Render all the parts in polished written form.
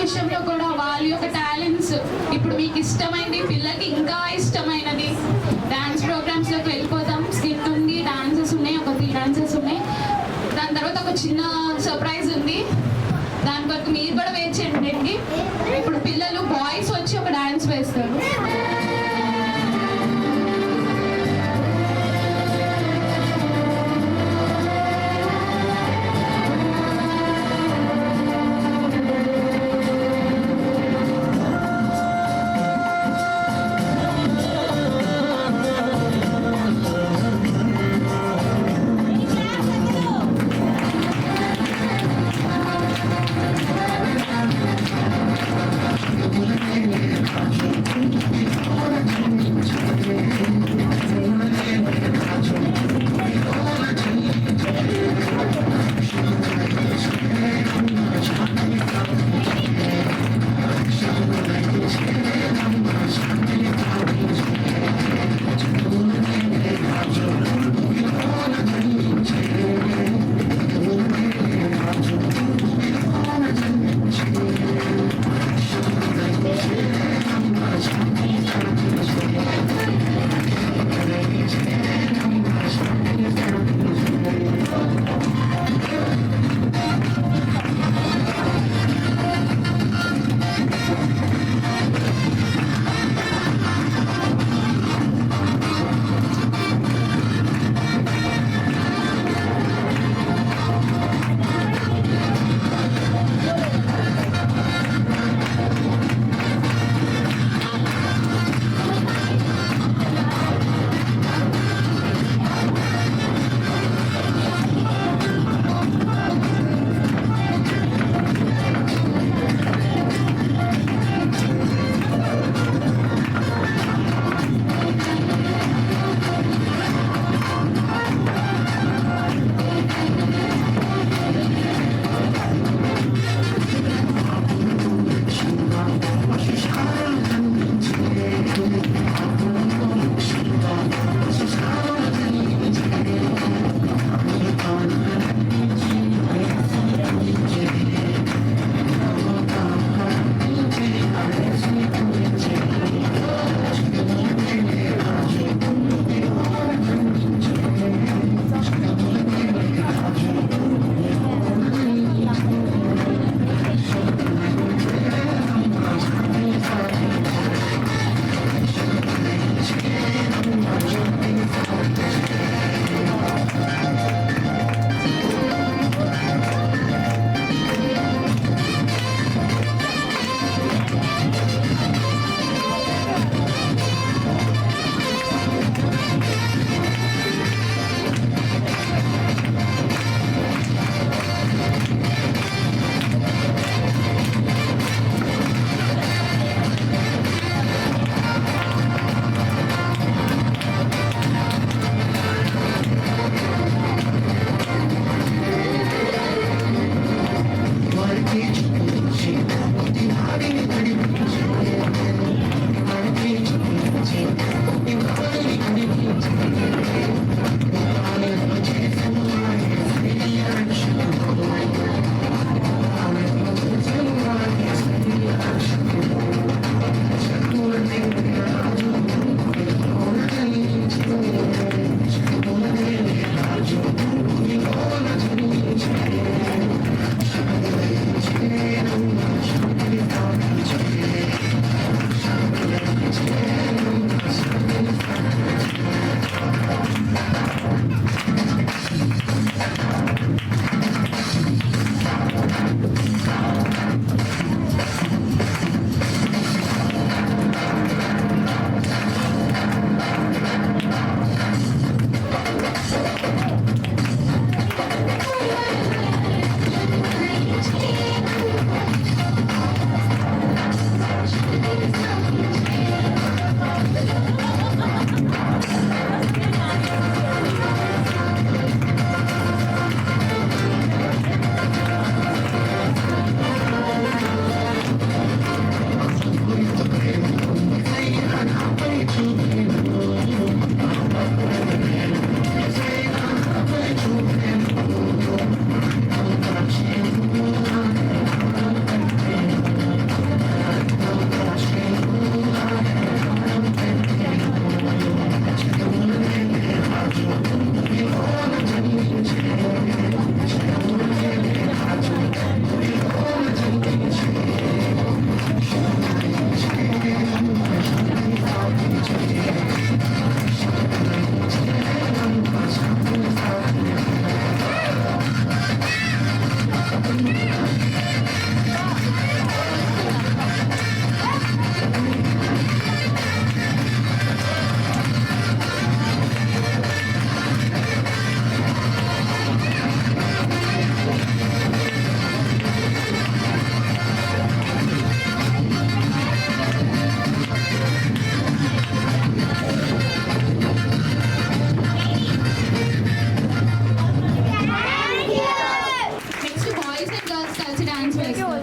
విషయంలో కూడా వాళ్ళ యొక్క టాలెంట్స్ ఇప్పుడు మీకు ఇష్టమైనది పిల్లలకి ఇంకా ఇష్టమైనది డాన్స్ ప్రోగ్రామ్స్ లోకి వెళ్ళిపోతాం. స్కిట్ ఉంది, డాన్సెస్ ఉన్నాయి, ఒక 3 డాన్సెస్ ఉన్నాయి. దాని తర్వాత ఒక చిన్న సర్ప్రైజ్ ఉంది, దాని వరకు మీరు కూడా వెయిట్ చేయండి. ఇప్పుడు పిల్లలు బాయ్స్ వచ్చి ఒక డాన్స్ వేస్తారు. నెక్స్ట్ బాయ్స్ అండ్ గర్ల్స్ కలిసి డాన్స్ వేస్తారు.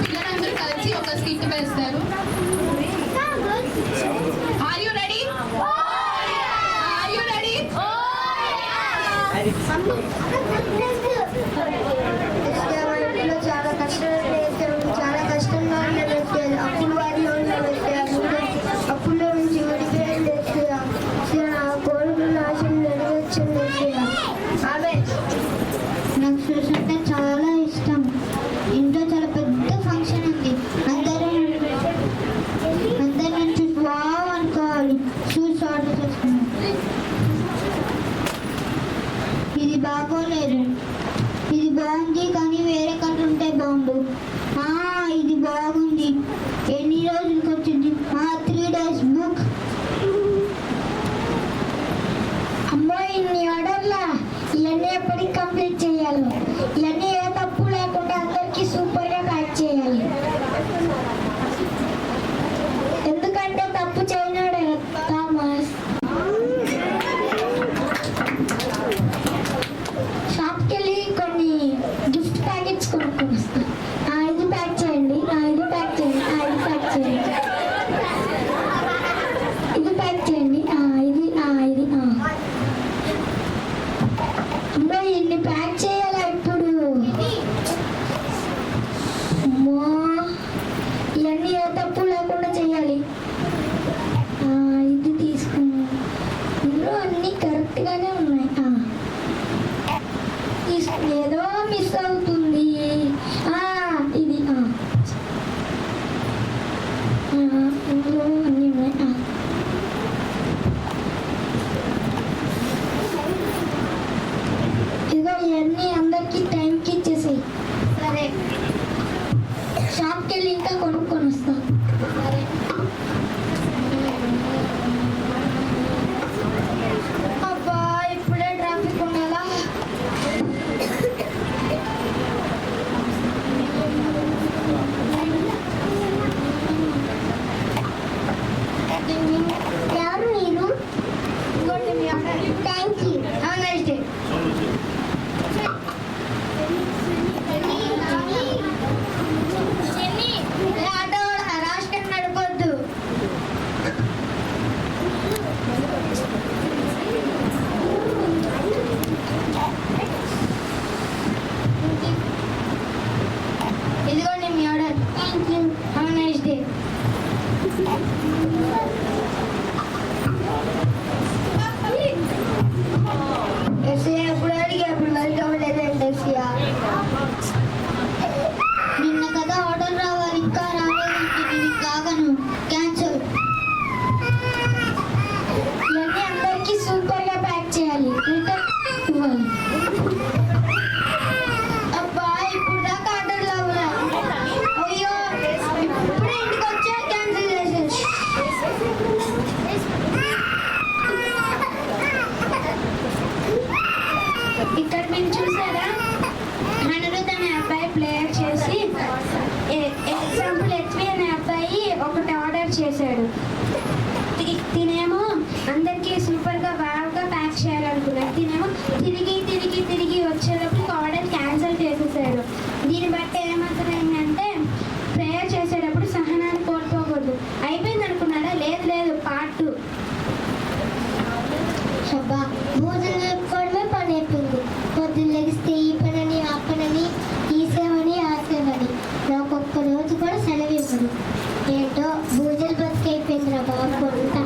పిల్లలందరూ కలిసి ఒక స్కిట్ వేస్తారు. Are you ready? Are you ready? చాలా చాలా కష్టంగా ఉన్న వ్యక్తి అప్పుల వారిలో ఉన్న వ్యక్తి అప్పుల్లో నుంచి విడిపోయిన వ్యక్తి నా కోరికల ఆశలు నెరవేర్చిన వ్యక్తి ఆమె. నాకు స్వీట్స్ అంటే చాలా ఇష్టం. ఇంట్లో చాలా పెద్ద ఫంక్షన్ ఉంది. అందరూ దీన్ని బట్టి ఏమర్థమైందంటే ప్రేయర్ చేసేటప్పుడు సహనాన్ని కోల్పోకూడదు. అయిపోయింది అనుకున్నారా? లేదు లేదు, పార్ట్ 2. షబ్బా, భోజనం చెప్పుకోవడమే పని అయిపోయింది. పొద్దున్న లెగిస్తే ఈ పనని ఆ పనని, ఈ సేవని ఆ సేవని, నాకు ఒక్క రోజు కూడా సెలవు ఇవ్వదు. ఏంటో భూజలు బతికైపోయింది రా బాబు అంతా.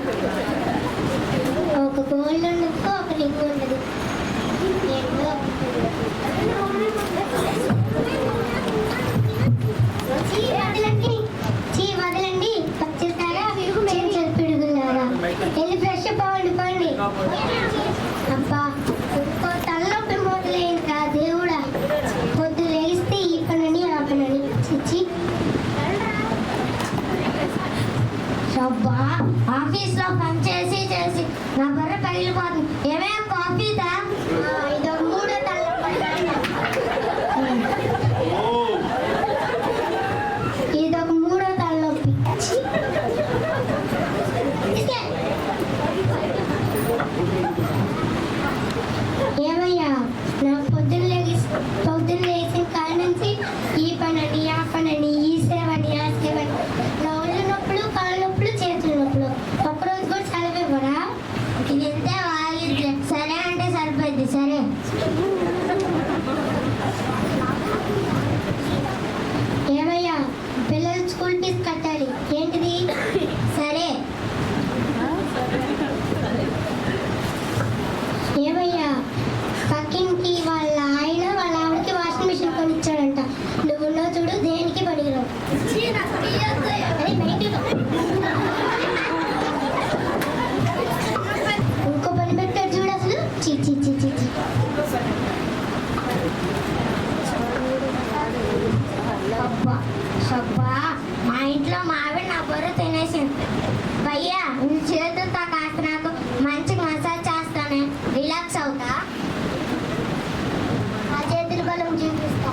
ఒక గోల్డ్ ఉండదు, ఒక లింగ్ ఉండదు. ఏంటో వదలండి పచ్చిస్తారా పిడుగులారా. వెళ్ళి ఫ్రెష్ అవ్వండి పండి. అబ్బా, ఇంకో తలనొప్పి మొదలైందిరా దేవుడా. పొద్దు లేస్తే ఈ పనని ఆ పనని చిచ్చి. అబ్బా, ఆఫీస్లో పని చేసి చేసి నా బర్రె పగిలిపోతుంది. ఏమేం కాఫీదా? ఇదొక మూడో తలనొప్పి. ఇదొక మూడో తలనొప్పి. ఏమయ్యా, నాకు పొద్దున్న లేచిన కాడ నుంచి ఈ పనని ఆ పనని, ఈ సేవని ఆ సేవని, నా ఒళ్ళు నొప్పులు, కాళ్ళ నొప్పులు, చేతుల నొప్పులు. ఒక్కరోజు కూడా సెలవు ఇవ్వరా? ఇది ఇంతే వాగిద్ది. సరే అంటే సరిపోద్ది. సరే ఏమయ్యా, పిల్లలు స్కూల్ ఫీజు కట్టాలి. ఏంటిది? సరే. ఏమయ్యా, పక్కింటి వాళ్ళ ఆయన వాళ్ళ ఆవిడకి వాషింగ్ మిషన్ కొనిచ్చాడంట. నువ్వున్నో చూడు, దేనికి పనికిరావు. ఇంకో పని పెట్టాడు చూడు అసలు. చీ చీ చీ చీ చీ. అబ్బా అబ్బా, మా ఇంట్లో మావిడ నా బొర్ర తినేసింది. భయ్యా, నీ చేతులతో కాస్త నాకు మంచి మసాజ్ చేస్తానే, రిలాక్స్ అవుతా. ఆ చేతుల బలం చూపిస్తా.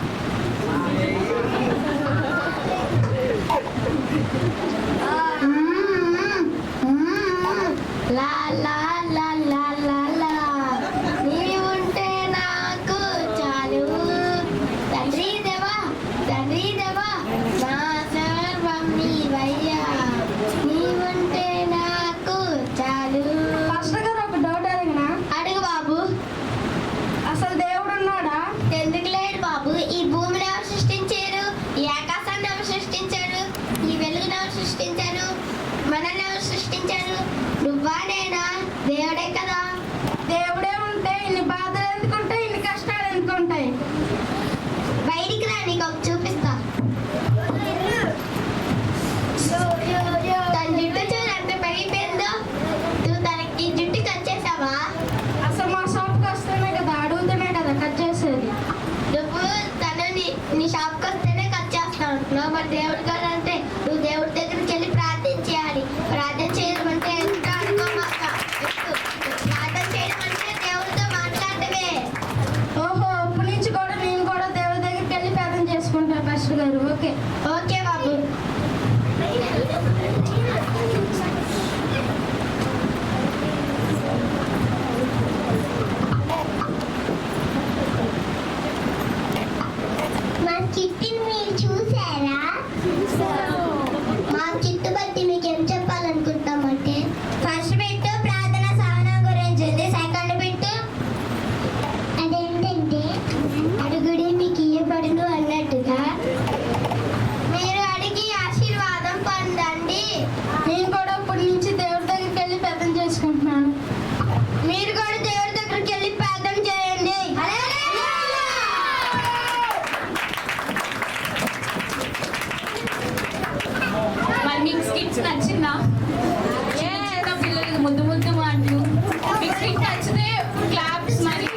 లా లా లా లా లా లా, నీవుంటే నాకు చాలు. తండ్రి దేవా, తండ్రి దేవా, నా సర్వం నీవయ్యా, నీవుంటే నాకు చాలు. పాస్టర్ గారు, ఒక డౌట్ అడిగినా? అడుగు బాబు. అసలు దేవుడు ఉన్నాడా? ఎందుకు లేడు బాబు? ఈ భూమిని ఎవరు సృష్టించారు? ఈ ఆకాశాన్ని ఎవరు సృష్టించారు? ఈ వెలుగుని ఎవరు సృష్టించారు? మనల్ని ఎవరు సృష్టించారు? నువ్వా నేనా? దేవుడే కదా. దేవుడే ఉంటే ఇన్ని బాధలు ఎందుకుంటాయి, ఇన్ని కష్టాలు ఎందుకుంటాయి? బయటికి రా, నీకు ఒక చూపిస్తా. తన జుట్టు చూడు ఎంత పెరిగిపోయిందో. నువ్వు తనకి జుట్టు కట్ చేసావా? అసలు మా షాప్కి వస్తేనే కదా, అడుగుతూనే కదా కట్ చేసేది. నువ్వు నీ షాప్కి వస్తేనే కట్ చేస్తావు అంటున్నావు. మరి దేవుడు కదా అంటే నువ్వు దేవుడి దగ్గరికి వెళ్ళి ప్రార్థన చేయాలి. ప్రార్థన చేయడం అంటే ఎంత అనుకోమాక. ప్రార్థన చేయడం అంటే దేవుడితో మాట్లాడటమే. ఓహో, ఇప్పటి నుంచి కూడా నేను కూడా దేవుడి దగ్గరికి వెళ్ళి ప్రార్థన చేసుకుంటాను పాస్టర్ గారు. ఓకే ఓకే బాబు. మా చిట్టిని మీరు చూసారా? మా చిట్టు బట్టి మీకు ఏం చెప్పాలనుకుంటామంటే, ఫస్ట్ బిట్టు ప్రార్థన సహనం గురించి ఉంది. సెకండ్ బిట్టు అదేంటంటే అడుగుడి మీకు ఇయ్యబడును అన్నట్టుగా మీరు అడిగి ఆశీర్వాదం పొందండి. నేను కూడా ఇప్పటి నుంచి దేవుడి దగ్గరికి వెళ్ళి ప్రార్థన చేసుకుంటున్నాను. మీరు కూడా దేవుడి దగ్గరికి వెళ్ళి ప్రార్థన చేయండి. మరి మీకు స్కిట్స్ నచ్చిందా? చిన్న చిన్న పిల్లలకి ముద్దు ముద్దు మాటలు. మీకు స్కిట్ నచ్చితే క్లాప్స్. మరి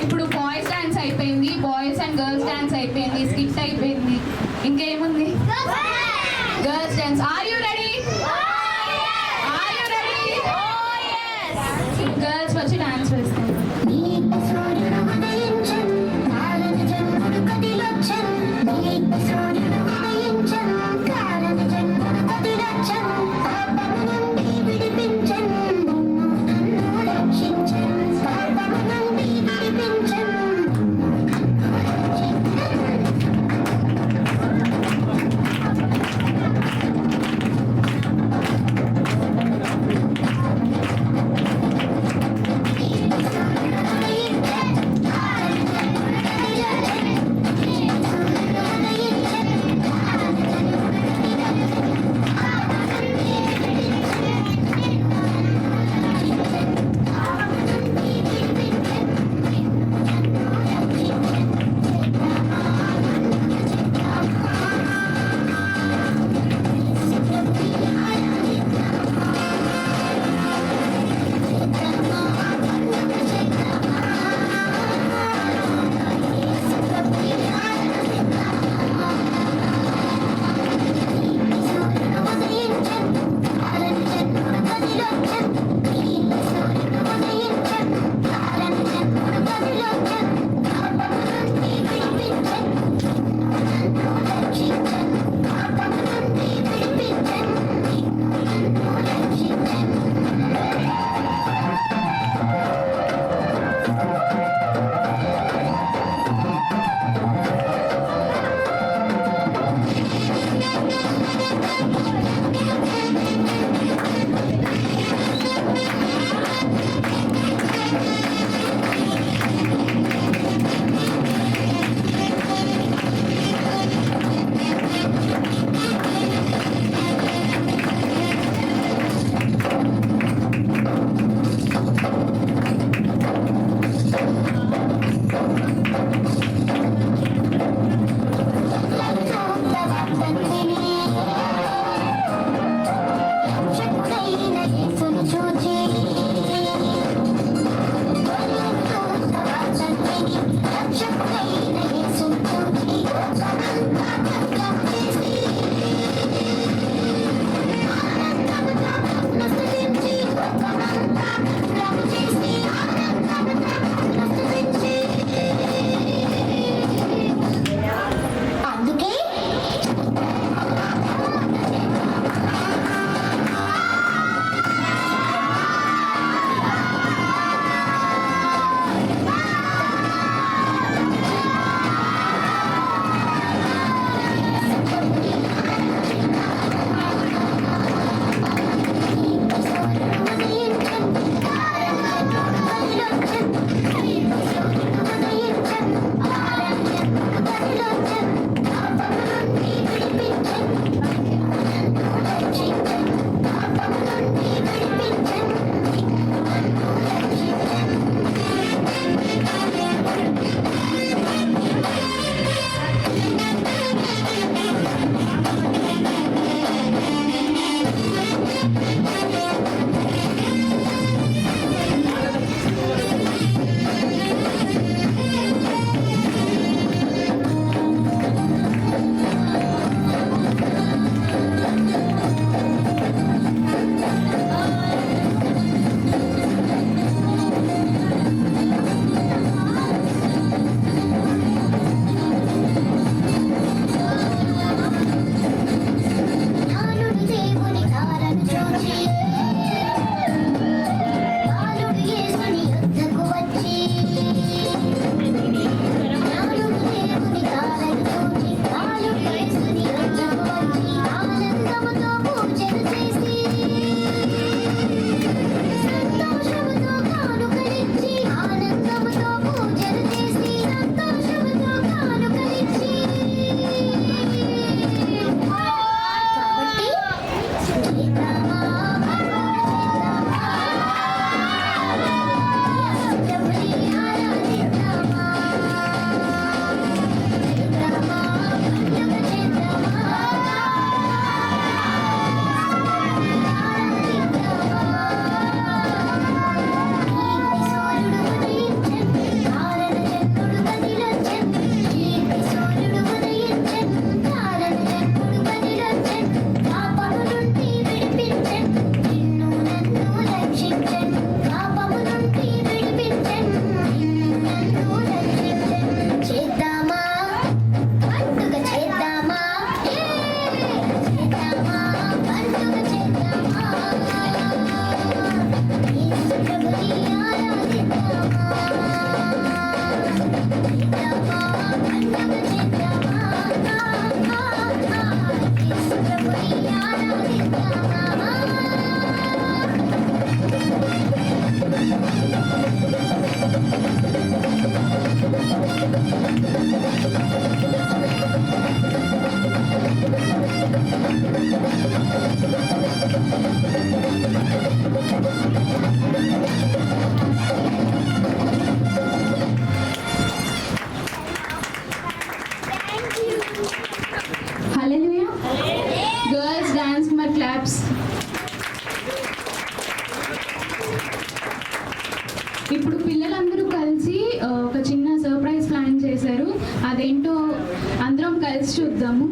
ఇప్పుడు బాయ్స్ డాన్స్ అయిపోయింది, బాయ్స్ అండ్ గర్ల్స్ డాన్స్ అయిపోయింది, స్కిట్ అయిపోయింది. ఇంకేముంది? Girls dance. Are you ready? Are you ready? Girls వచ్చి డాన్స్ వేస్తారు. విడిపించండి హల్లెలూయా. గర్ల్స్ డాన్స్ మరి క్లాప్స్. ఇప్పుడు పిల్లలందరూ కలిసి ఒక చిన్న సర్ప్రైజ్ ప్లాన్ చేశారు. అదేంటో అందరం కలిసి చూద్దాము.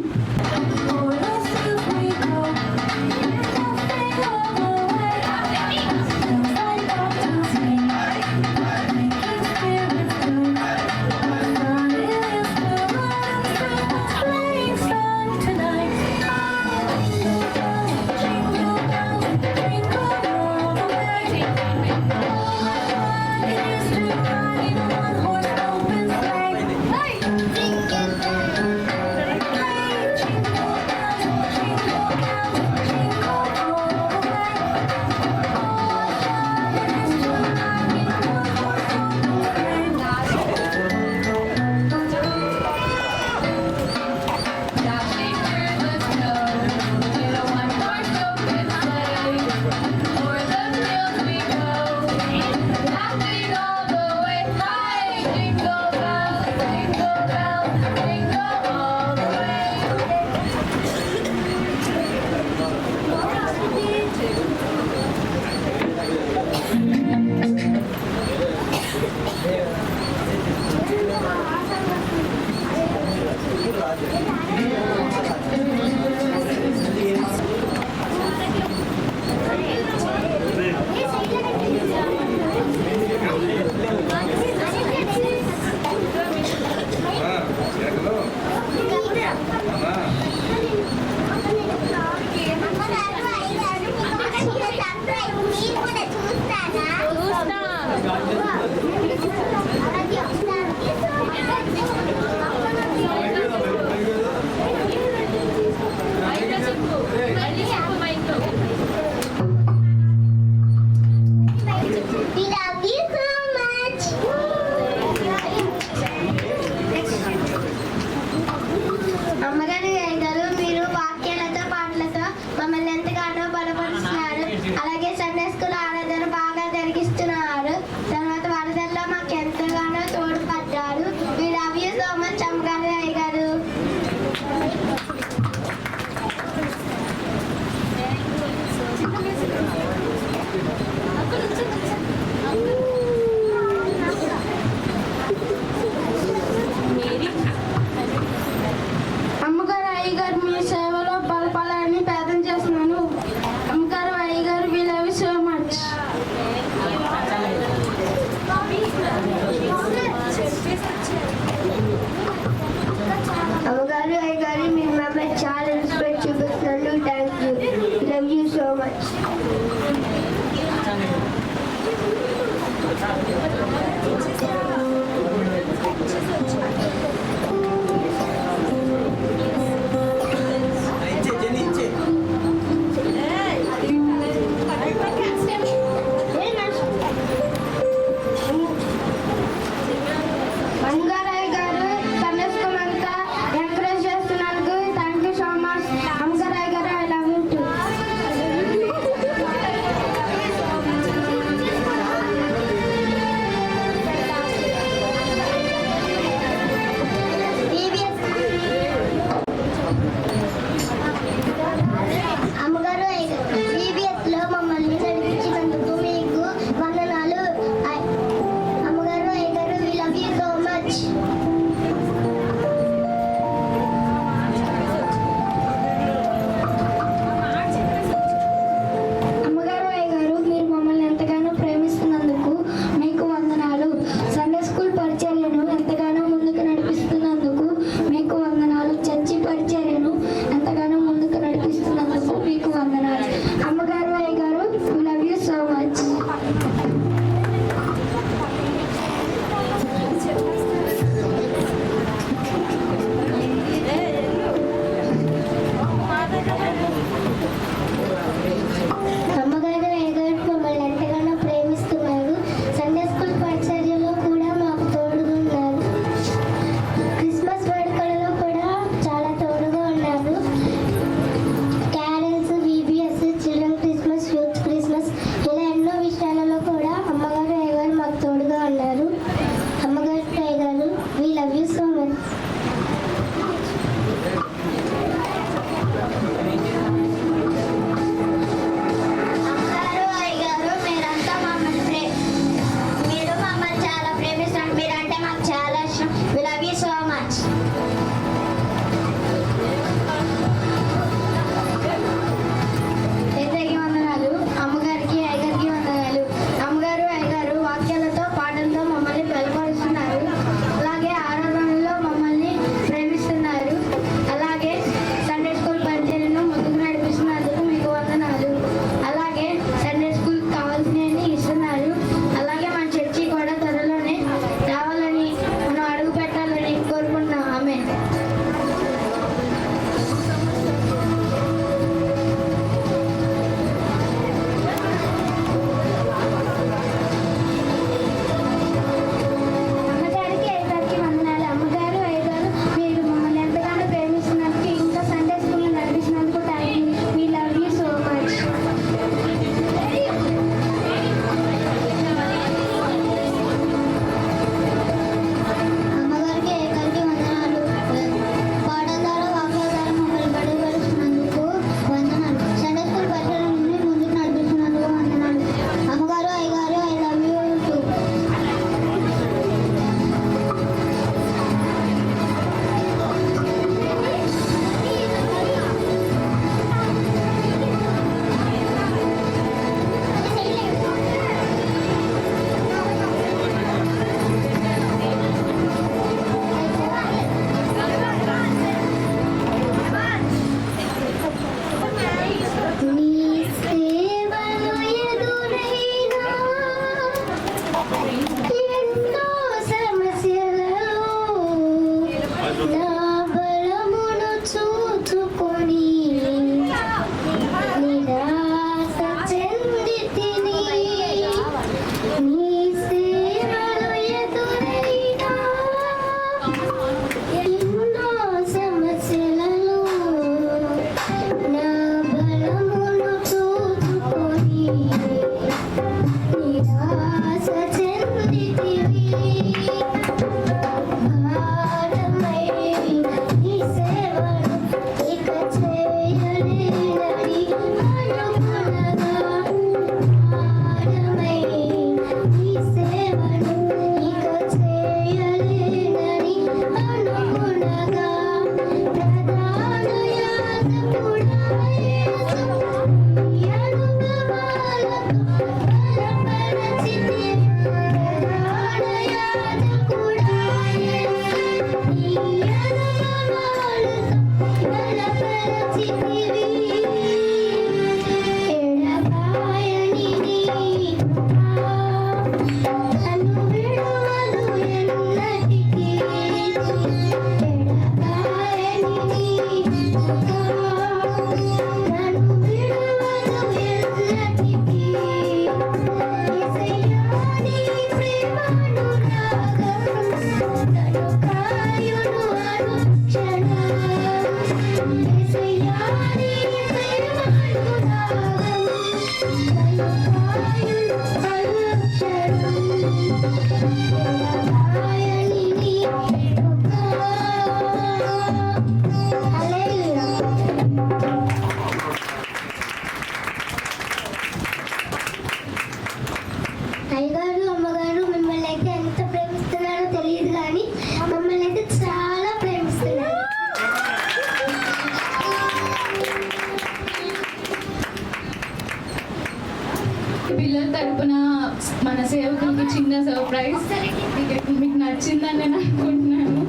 సర్ప్రైజ్. మీకు నచ్చిందని నేను అనుకుంటున్నాను.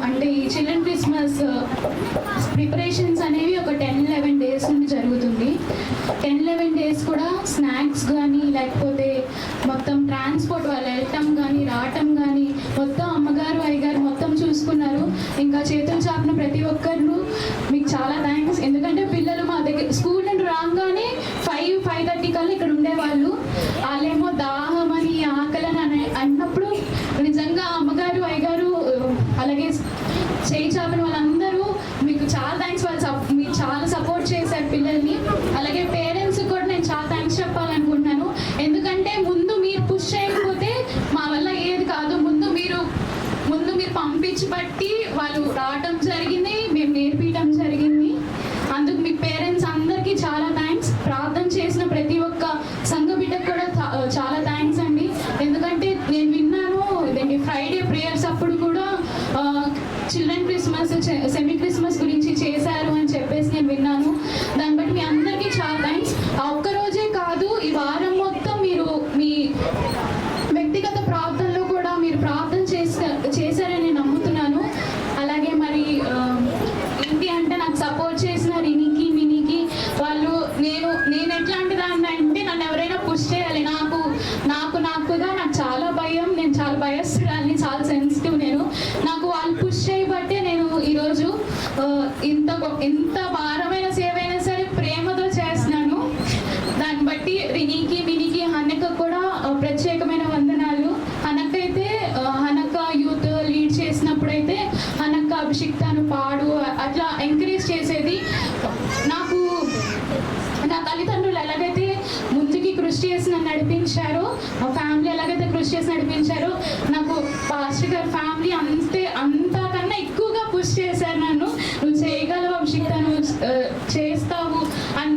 అంటే ఈ చిల్డ్రన్ క్రిస్మస్ ప్రిపరేషన్స్ అనేవి ఒక 10-11 డేస్ నుండి జరుగుతుంది. 10-11 డేస్ కూడా స్నాక్స్ కానీ లేకపోతే మొత్తం ట్రాన్స్పోర్ట్ వాళ్ళు వెళ్ళటం కానీ రావటం కానీ మొత్తం అమ్మగారు అయ్యగారు మొత్తం చూసుకున్నారు. ఇంకా చేతులు చాపిన ప్రతి ఒక్కరు మీకు చాలా థ్యాంక్స్. ఎందుకంటే పిల్లలు మా దగ్గర స్కూల్ నుండి రాగానే 5-5:30 కల్లా ఇక్కడ ఉండేవాళ్ళు. వాళ్ళేమో దాహం అని ఆకలని అన్నప్పుడు నిజంగా అమ్మగారు అయ్యగారు అలాగే చేయి చాపిన వాళ్ళందరూ మీకు చాలా థ్యాంక్స్. వాళ్ళు మీరు చాలా సపోర్ట్ చేశారు పిల్లల్ని. అలాగే పేరెంట్స్ కూడా నేను చాలా థ్యాంక్స్ చెప్పాలనుకుంటున్నాను. ఎందుకంటే ముందు మీరు పుష్ చేయకపోతే మా వల్ల ఏది కాదు. ముందు మీరు పంపించి బట్టి వాళ్ళు రావటం జరిగింది, మేము నేర్పించడం జరిగింది. అందుకు మీ పేరెంట్స్ అందరికీ చాలా థ్యాంక్స్. ప్రార్థన చేసిన ప్రతి ఒక్క సంఘ బిడ్డకు కూడా చాలా థ్యాంక్స్ అండి. ఎందుకంటే నేను విన్నాను ఇదండి ఫ్రైడే ప్రేయర్స్ అప్పుడు కూడా చిల్డ్రన్ క్రిస్మస్ సెమీ క్రిస్మస్ గురించి చేశారు అని చెప్పేసి నేను విన్నాను. దాన్ని బట్టి మీ అందరికీ చాలా థ్యాంక్స్. ఆ ఒక్కరోజే కాదు, ఈ వారం మొత్తం మీరు మీ వ్యక్తిగత ప్రార్థనలో కూడా మీరు ప్రార్థన చేశారని నేను నమ్ముతున్నాను. అలాగే మరి ఏంటి అంటే నాకు సపోర్ట్ చేసిన రినికి మినికి వాళ్ళు నేను ఎట్లాంటిదాన్ని అంటే నన్ను ఎవరైనా పుష్ చేయాలి. నాకుగా నాకు చాలా భయం, నేను చాలా భయస్తురాలని, చాలా సెన్సిటివ్ నేను. నాకు వాళ్ళు పుష్ చేయబట్టే నేను ఈరోజు ఎంత భారమైన సేవ అయినా సరే ప్రేమతో చేస్తున్నాను. దాన్ని బట్టి రినికి మినికి హనక కూడా ప్రత్యేకమైన వందనాలు. హనక యూత్ లీడ్ చేసినప్పుడైతే హనక అభిషిక్తాను పాడు అట్లా ఎంకరేజ్ చేసేది. నా తల్లిదండ్రులు ఎలాగైతే ముందుకి కృషి చేసి నన్ను నడిపించారో, మా ఫ్యామిలీ ఎలాగైతే కృషి చేసి నడిపించారో, నాకు పాస్టర్ గారి ఫ్యామిలీ అంతకన్నా ఎక్కువగా పుష్ చేశారు నన్ను. నువ్వు చేయగలవు అభిషిక్త, నువ్వు చేస్తావు అని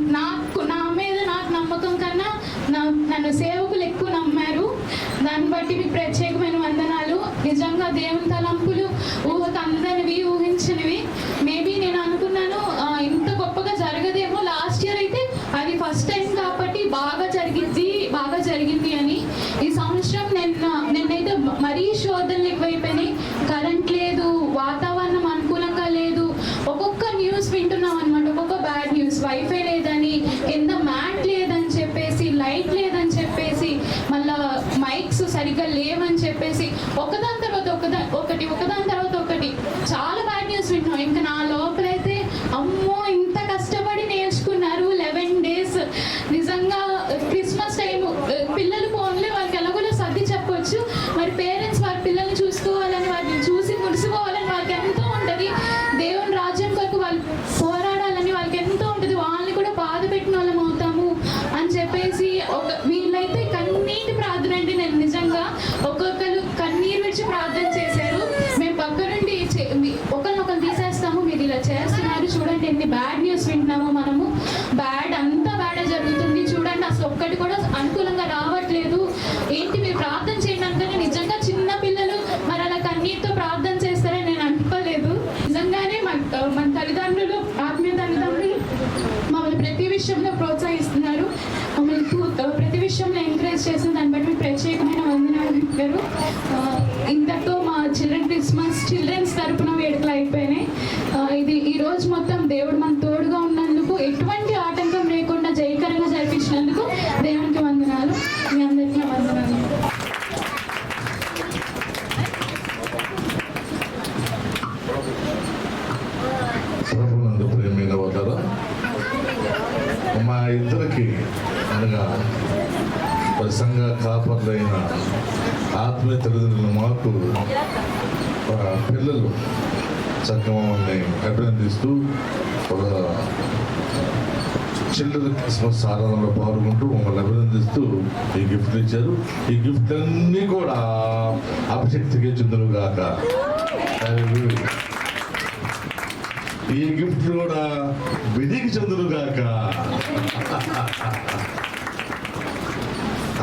నా మీద నాకు నమ్మకం కన్నా నన్ను సేవకులు ఎక్కువ నమ్మారు. దాన్ని బట్టి మీకు ప్రత్యేకమైన వందనాలు. నిజంగా దేవుని తలంపులు ఊహకు అందనివి, ఊహించినవి. మేబీ నేను అనుకున్నాను ఇంత గొప్పగా జరగదేమో, లాస్ట్ ఇయర్ అయితే అది ఫస్ట్ టైం కాబట్టి బాగా జరిగింది అని. ఈ సంవత్సరం నిన్నైతే మరీ శోధనలు ఎక్కువైపోయినాయి. కరెంట్ లేదు, వాతావరణం అనుకూలంగా లేదు, ఒక్కొక్క న్యూస్ వింటున్నాం అనమాట. ఒక్కొక్క బ్యాడ్ న్యూస్, వైఫై లేదని, కింద మ్యాట్ లేదని చెప్పేసి, లైట్ లేదని చెప్పేసి, మళ్ళా మైక్స్ సరిగ్గా లేవని చెప్పేసి ఒకదాని తర్వాత ఒకటి చాలా బ్యాడ్ న్యూస్ వింటున్నాం. ఇంకా నా లోపలైతే అమ్మో ఇంత కష్టపడి నేర్చుకున్నారు 11 డేస్. నిజంగా క్రిస్మస్ టైం పిల్లలు ఫోన్లే వాళ్ళకి ఎలాగోలా సర్ది చెప్పొచ్చు. మరి పేరెంట్స్ వారి పిల్లల్ని చూసుకోవాలని, వాటిని చూసి మురిసిపోవాలని వాళ్ళకి ఎంతో ఉంటుంది. దేవుని రాజ్యం కొరకు వాళ్ళు పోరాడాలని వాళ్ళకి ఎంతో ఉంటుంది. వాళ్ళని కూడా బాధ పెట్టిన వాళ్ళం అవుతాము అని చెప్పేసి వీళ్ళైతే కన్నీటి ప్రార్థన అంటే నేను నిజంగా ఒక్కొక్కరు కన్నీరు విడిచి ప్రార్థన చేశారు. మేము పక్క నుండి ఒకరినొకరు తీసేస్తాము, మీరు ఇలా చేస్తున్నారు చూడండి, ఎన్ని బ్యాడ్ న్యూస్ వింటున్నామో మనము. అంతా బ్యాడే జరుగుతుంది చూడండి, అసలు ఒక్కటి కూడా అనుకూలంగా రావట్లేదు. ఏంటి మీరు ప్రార్థన చేయండి అంటే నిజంగా చిన్న పిల్లలు మరి అలా కన్నీటితో ప్రార్థన చేస్తారని నేను అనుకోలేదు. నిజంగానే మన తల్లిదండ్రులు, ఆత్మీయ తల్లిదండ్రులు మమ్మల్ని ప్రతి విషయంలో ప్రోత్సహిస్తున్నారు, మమ్మల్ని ప్రతి విషయంలో ఎంకరేజ్ చేసిన దాన్ని బట్టి మీకు ప్రత్యేకమైన వందనాలు చెప్పారు. ఇంతతో మా చిల్డ్రన్స్ తరపున వేడుకలు అయిపోయినాయి. ఇది ఈ రోజు మొత్తం దేవుడు మన తోడుగా ఉన్నందుకు, ఎటువంటి ఆటంకం లేకుండా జయకరంగా జరిపించినందుకు దేవునికి వందనాలు. మీ అందరికీ వందనాలు. ప్రభునందు ప్రియమైన వాళ్ళారా, మా ఇద్దరికి అనగా సంఘ కాపర్లైన ఆత్మీయ తల్లిదండ్రులు మాకు పిల్లలు చక్కగా మమ్మల్ని అభినందిస్తూ ఒక చిల్డ్రన్ క్రిస్మస్ ఆరాధనలో పాల్గొంటూ మమ్మల్ని అభినందిస్తూ ఈ గిఫ్ట్లు ఇచ్చారు. ఈ గిఫ్ట్లన్నీ కూడా అభిషక్తికి చెందునుగాక. ఈ గిఫ్ట్ కూడా విధికి చెందునుగాక.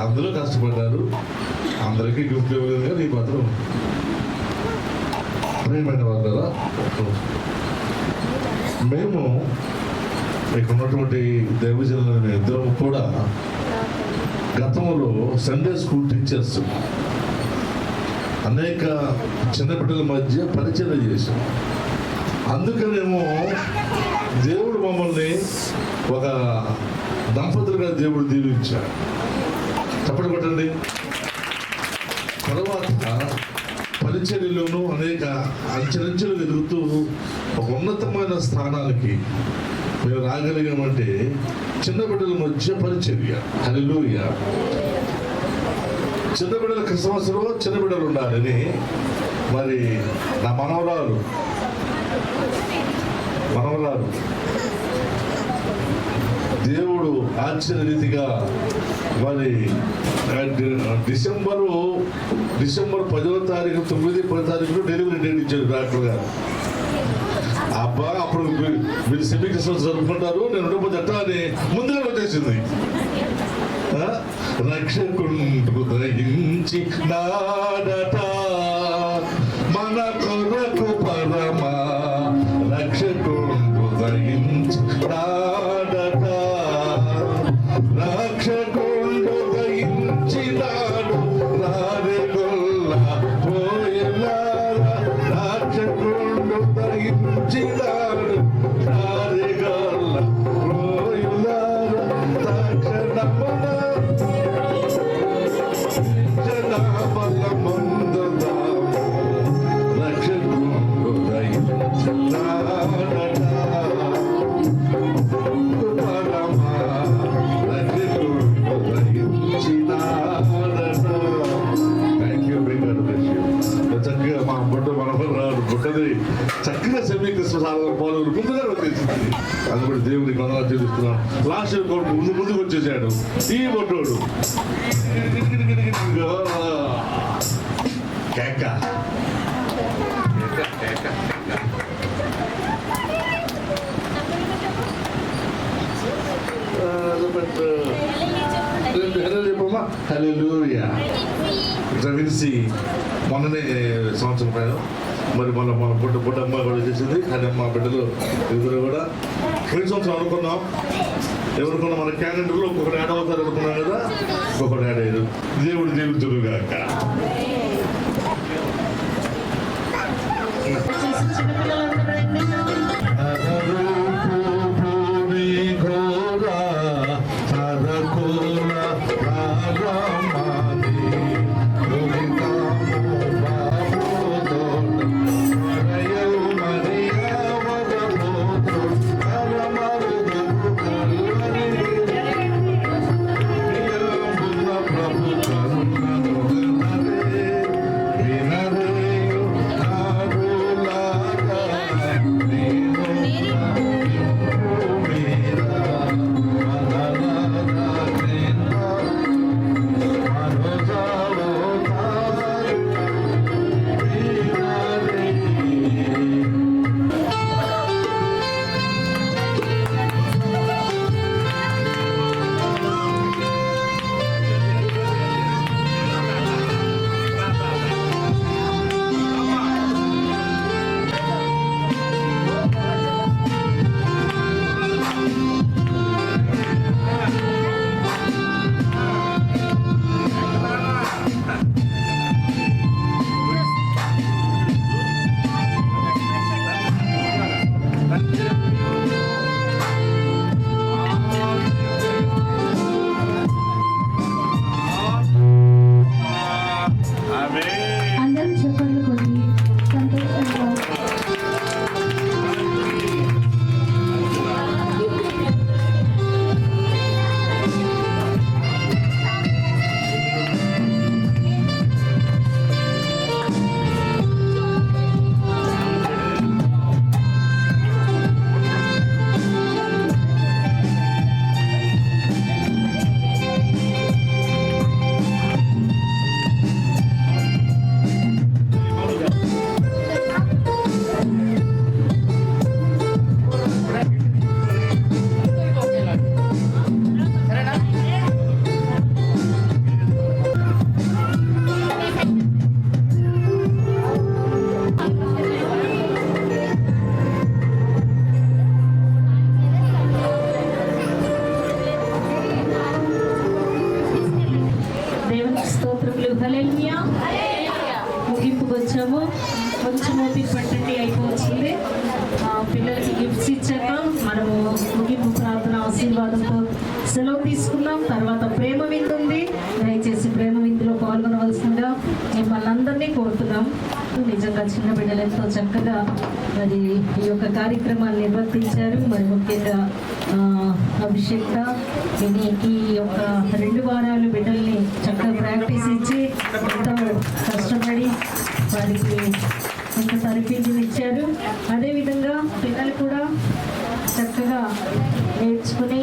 అందరూ కష్టపడ్డారు, అందరికీ గిఫ్ట్ ఇవ్వలేదు కానీ ఈ మాత్రం ప్రియమైన వాళ్ళరా, మేము ఇక్కడ ఉన్నటువంటి దైవజనులు ఇద్దరు కూడా గతంలో సండే స్కూల్ టీచర్స్ అనేక చిన్న బిడ్డల మధ్య పరిచయం చేశాం. అందుకనేమో దేవుడు మమ్మల్ని ఒక దంపతులుగా దేవుడు దీవించాడు. తప్పటి కొట్టండి. తర్వాత పరిచర్యలోనూ అనేక అంచెలంచెలు ఎదుగుతూ ఒక ఉన్నతమైన స్థానానికి మేము రాగలిగామంటే చిన్న బిడ్డల మధ్య పరిచర్య. హల్లెలూయా. చిన్న బిడ్డల క్రిస్మస్లో చిన్న బిడ్డలు ఉండాలని మరి నా మనవరాలు దేవుడు ఆశ్చర్య రీతిగా మరి డిసెంబర్ 10వ తారీఖు 9-10 తారీఖులో డెలివరీ డేట్ ఇచ్చారు డాక్టర్ గారు. అబ్బా అప్పుడు మీరు సెమీ క్రిస్మస్ జరుపుకుంటారు, నేను ఉండకపోతే ఎట్లా అని ముందుగా వచ్చేసింది. రక్షకుండు దయించి నాడట మన కొరకు పరమా, రక్షకుండు దయించి నాడట, రక్షకుండు దయించినాడు రారెగొల్ల పోయలారా, రక్షకుండు దయించినాడు రారెగొల్ల పోయలారా, తక్షణమున చక్కగా మా బుట్టది చక్కగా సెమీ క్రిస్మస్ ఆరాధన పాల్గొని ముందుగా వచ్చేసింది. అది కూడా దేవుడికి వందనాలు చెల్లిస్తున్నాం. లాస్ట్ ముందుకు వచ్చేసాడు ఈ బొట్టోడు. కేక చెప్పమ్మా. హల్లెలూయా. ఇట్లా విలిసి మొన్ననే సంవత్సరం పైన మరి మన బుడ్డ అమ్మాయి కూడా చేసింది. కానీ మా బిడ్డలు ఇద్దరు కూడా పోయిన సంవత్సరం అనుకున్నాం. ఎవరుకున్నా మన క్యాలెండర్లో ఒక్కొక్కటి యాడ్ అవుతారు అనుకున్నాం కదా, ఒక్కొక్కటి యాడ్ అయ్యారు. దేవుడు దీవించుగాక. స్తోత్రములు. హల్లెలూయా. ముగింపుకు వచ్చాము. కొంచెం ఓపిక పట్టండి, అయిపోవచ్చింది. పిల్లలకి గిఫ్ట్స్ ఇచ్చాక మనము ముగింపు ప్రార్థన ఆశీర్వాదంతో సెలవు తీసుకుందాం. తర్వాత ప్రేమ విందు ఉంది. దయచేసి ప్రేమ విందులో పాల్గొనవలసిందిగా మిమ్మల్ని అందరినీ కోరుతున్నాం. నిజంగా చిన్న బిడ్డలు ఎంతో చక్కగా మరి ఈ యొక్క కార్యక్రమాన్ని నిర్వర్తించారు. మరి ముఖ్యంగా అభిషేక్ ఈ యొక్క 2 వారాలు బిడ్డల్ని చక్కగా ప్రాక్టీస్ ఇచ్చి ఎంతో కష్టపడి వారికి కొంత తరపించినిచ్చారు. అదేవిధంగా పిల్లలు కూడా చక్కగా నేర్చుకుని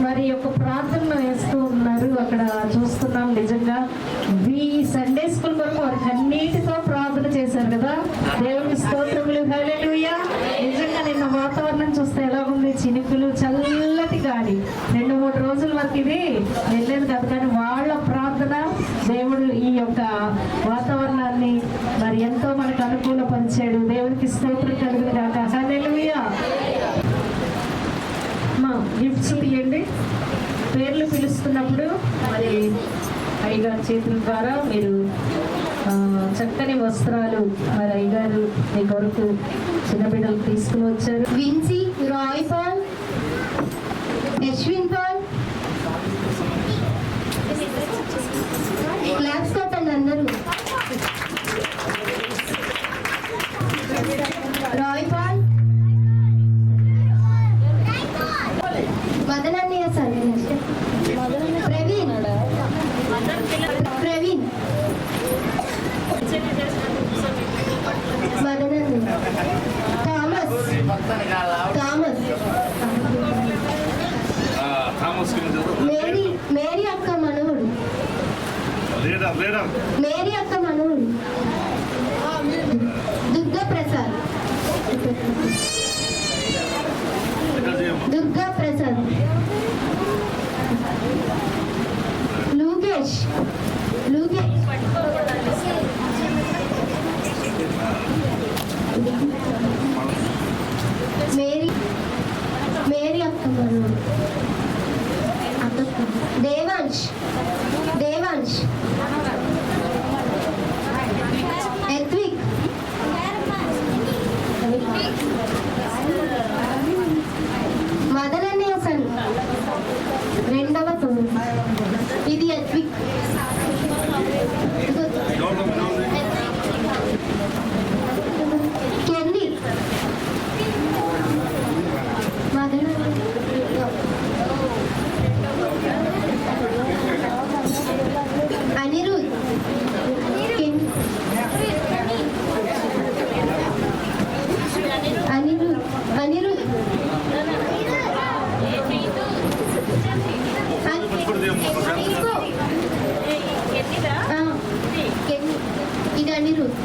మరి యొక్క ప్రార్థనలు వేస్తూ ఉన్నారు. అక్కడ చూస్తున్నాం. నిజంగా ఈ సండే స్కూల్ కొరకు వారికి అన్నిటితో ప్రార్థన చేశారు కదా. దేవుని స్తోత్రములు. హల్లెలూయా. నిజంగా నిన్న వాతావరణం చూస్తే ఎలా ఉంది? చినుకులు, చల్లటి గాలి. 2-3 రోజుల వరకు ఇది వెళ్ళలేదు కదా. కానీ వాళ్ళ ప్రార్థన దేవుడు ఈ యొక్క వాతావరణాన్ని మరి ఎంతో మనకు అనుకూలపరిచాడు. దేవునికి స్తోత్రం కలుగును గాక. హల్లెలూయా. గిఫ్ట్స్ తీయండి. పేర్లు పిలుస్తున్నప్పుడు మరి అయ్యగారి చేతుల ద్వారా మీరు చక్కని వస్త్రాలు మరి అయ్యగారు మీ కొరకు చిన్న బిడ్డలు తీసుకుని వచ్చారు. Vincy, Roy Paul, Yashwin Paul. Claps కొట్టండి అందరూ. రాయ్ పాల్, మదనన్నయ్య సార్, ప్రవీణ్, మదనన్నయ్య, థామస్, మేరీ అక్క మనవుడు, మేరీ అక్క మనవుడు, దుర్గా ప్రసాద్, లూకేష్, మేరీ అక్క మనవుడు, దేవాంశ్, ఎత్విక్, మదనన్నయ్య సన్ 2వ తోడు. ఇది ఎత్విక్. కెల్లి, అనిరుద్, ఇది అనిరుద్,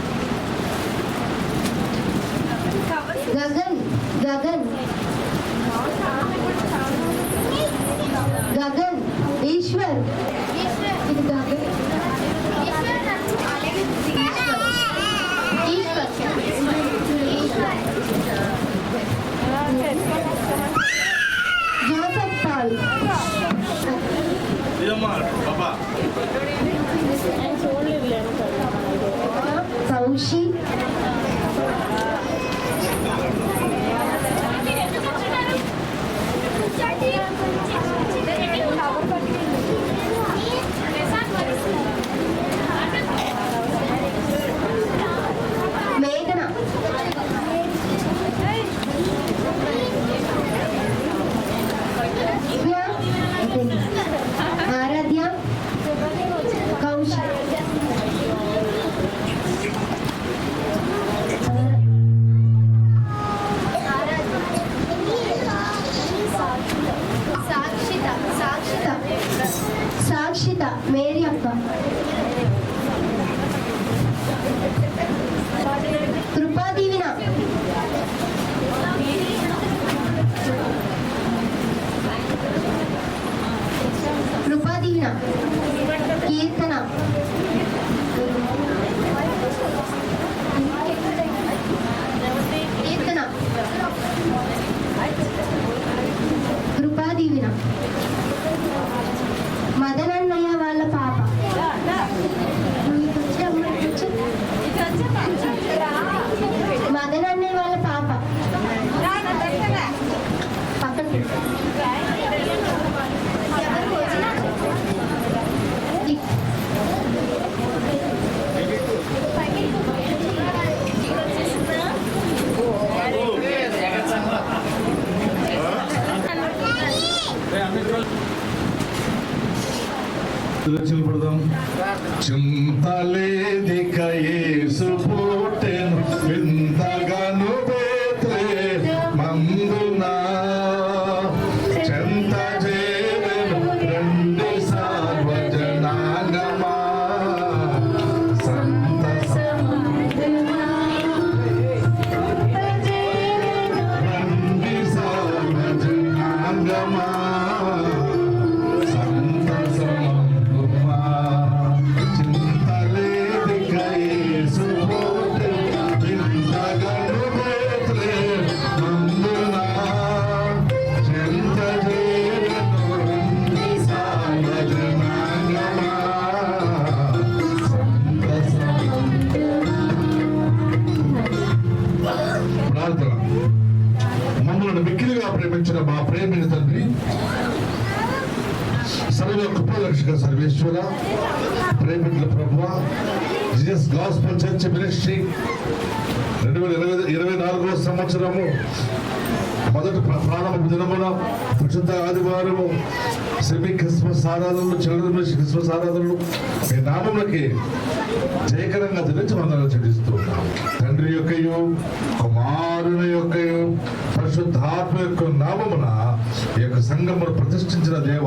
గగన్, ఈశ్వర్, ఇది గగన్, జోసఫ్ పాల్, కౌశి, మేఘన, ఆరాధ్య, కౌశి, సాక్షిత, మేరీ అక్క, కృపాదీవిన, కీర్తన, కృపాదీవిన, మదనన్నయ్య వాళ్ళ పాప చింతలేదిక యేసు పుట్టెను వింతగాను బేత్లెహేమందునా చెంత చేరెను రండి సర్వజనాంగమా రండి సర్వజనాంగమా సంతసమందుమా చింతలేదిక యేసు పుట్టెను వింతగాను బేత్లెహేమందునా చెంత చేరెను రండి సర్వజనాంగమా ప్రార్థన. మమ్మల్ని మిక్కిలిగా ప్రేమించిన మా ప్రేమిని తండ్రి, సర్వ కృపరక్షక సర్వేశ్వర, ప్రేమికుల ప్రభువా, జీసస్ గాస్పెల్ చర్చ్ మినిస్ట్రీ 2024వ సంవత్సరము మొదటి ప్రారంభ దినమున పరిశుద్ధ ఆదివారము సెమీ క్రిస్మస్ ఆరాధనలు, చిల్డ్రన్ మినిస్ట్రీ క్రిస్మస్ ఆరాధనలు మీ నామములకి జయకరంగా తెలిసి వందనాలు చెల్లిస్తున్నాం. తండ్రి యొక్కయు కుమారుని యొక్కయు పరిశుద్ధాత్మ యొక్క నామమున ఈ యొక్క సంఘమును ప్రతిష్ఠించిన దేవ,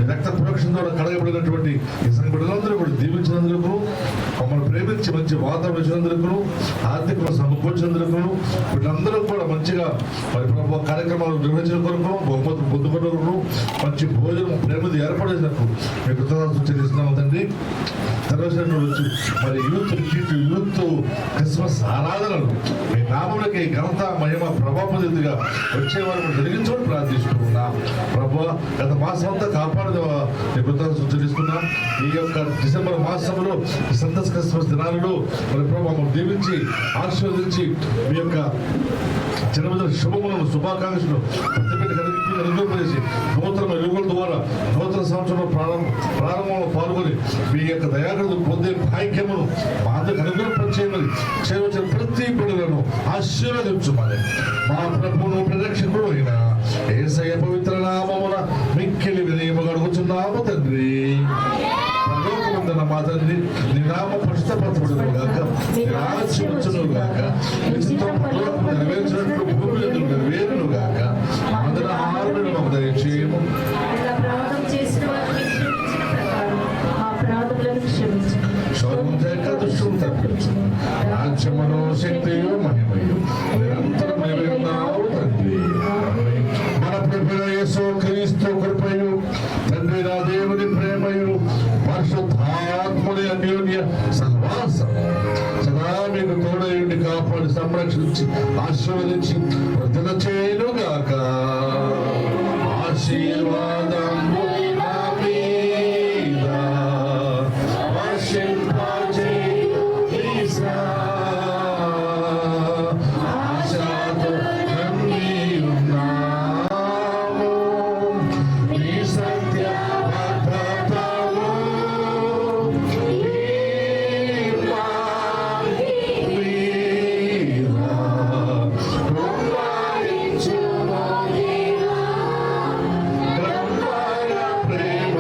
ఈ రక్త ప్రోక్షణ ద్వారా కడగబడినటువంటి ఈ సంఘ బిడ్డలందరూ కూడా దీవించినందుకు, మమ్మల్ని ప్రేమించి మంచి వాతావరణం ఇచ్చినందుకు, ఆర్థికంగా సమకూర్చినందుకు, వీళ్ళందరూ కూడా మంచిగా మరి ప్రభు కార్యక్రమాలు నిర్వహించిన కొరకు, బహుమతులు పొందుకున్నందుకు, మంచి భోజనం ప్రేమది ఏర్పడేసినప్పుడు మీకు కృతజ్ఞతలు చెల్లిస్తున్నాము తండ్రి. తర్వాత మరి యూత్ క్రిస్మస్ ఆరాధనలు మీ నామములకి ఘనత మహిమ ప్రభావదిగా వచ్చేవారు జరిగించమని ప్రార్థిస్తున్నాం. ప్రభు గత మాసం అంతా కాపాడుదేవా మీ కృతజ్ఞతలు చెల్లిస్తున్నాం. ఈ యొక్క డిసెంబర్ మాసంలో ఈ సంతోష క్రిస్మస్ దినాలలో మరి ప్రభు మమ్మల్ని దీవించి ఆశీర్వదించి మీ యొక్క జన్మదిన శుభములను శుభాకాంక్షలు ప్రతి బిడ్డ అనుగ్రహించి నూతన యుగల ద్వారా నూతన సంవత్సరంలో ప్రారంభంలో పాల్గొని మీ యొక్క దయాగ్రతలు పొందే భాగ్యమును మా అందరికి అనుగ్రహించమని చేయవలసిన ప్రతి బిడ్డలను ఆశీర్వదించుమని మా ప్రభువును ప్రరక్షకుడు అయిన యేసయ్య పవిత్ర నామమున మిక్కిలి వినయముగా అడుగుచున్నాము తండ్రి. పరలోకమందున్న మా తండ్రి, నీ నామ పరిశుద్ధపరచబడును గాక, నీ రాజ్యం వచ్చును గాక, నీ చిత్తం పరలోకము నెరవేర్చినట్లు భూమి యందు నెరవేరును గాక. అందరి ఆహారమును మాకు దయచేయము. ఇలా ప్రమాదం చేసిన వారిని క్షమించిన ప్రకారం మా అపరాధములను క్షమించండి. శోధం చేయక దుష్టులను తప్పించుము. రాజ్యమును శక్తియు మహిమయు నిరంతరం నీవైనావు తండ్రి. ఆమేన్. మన ప్రభువైన యేసు క్రీస్తు కృపయు, తండ్రి నా దేవుని ప్రేమయు, పరిశుద్ధాత్ముని అన్యోన్య సహవాసము సదా మీకు తోడయుండి కాపాడి సంరక్షించి ఆశీర్వదించి వృద్ధుల చేయను గాక. ఆశీర్వాదము నా మీద వర్షింపజేయు ఈశా. ఆశతో నమ్మియున్నాము, నీ సత్య భద్రతలో నీ మీద కుమ్మరించుము దేవా. బ్రహ్మర ప్రేమ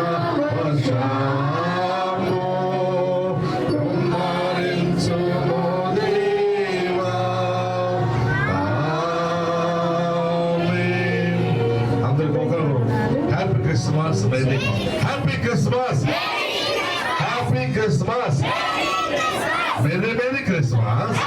వర్షము కుమ్మరించుము దేవా. ఆమేన్. అందరికీ ఒకరు happy Christmas baby. Happy Christmas, happy Christmas, merry merry Christmas.